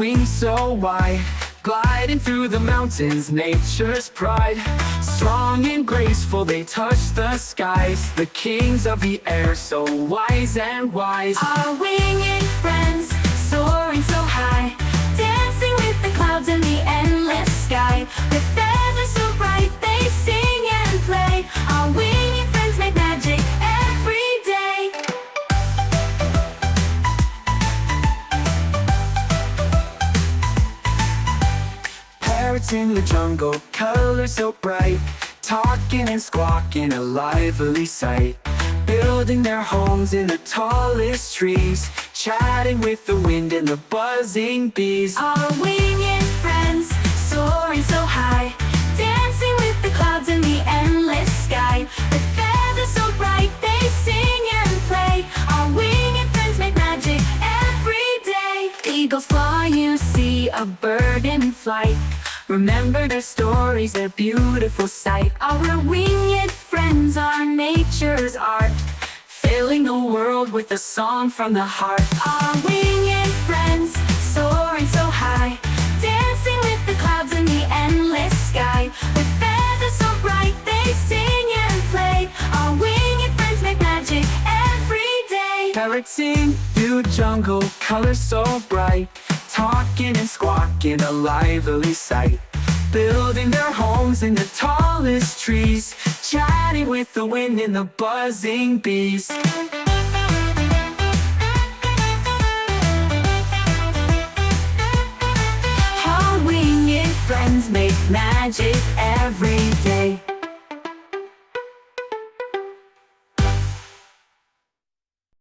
wings so wide, gliding through the mountains, nature's pride. Strong and graceful, they touch the skies, the kings of the air, so wise and wise. Our winged friends, soaring so high, dancing with the clouds in the endless sky. With feathers so bright, they sing and play. Our winged friends make magic every day. Parrots in the jungle, colors so bright, talking and squawking, a lively sight. Building their homes in the tallest trees, chatting with the wind and the buzzing bees. Our winged friends, soaring so high, dancing with the clouds in the endless sky. With feathers so bright, they sing and play. Our winged friends make magic every day. Eagles fly, you see a bird in flight. Remember their stories, their beautiful sight. Our winged friends are nature's art, filling the world with a song from the heart. Our winged friends, soaring so high, dancing with the clouds in the endless sky. With feathers so bright, they sing and play. Our winged friends make magic every day. Parrots in the jungle, colors so bright, talking and squawking, a lively sight. Building their homes in the tallest trees, chatting with the wind and the buzzing bees. Our winged friends make magic every day.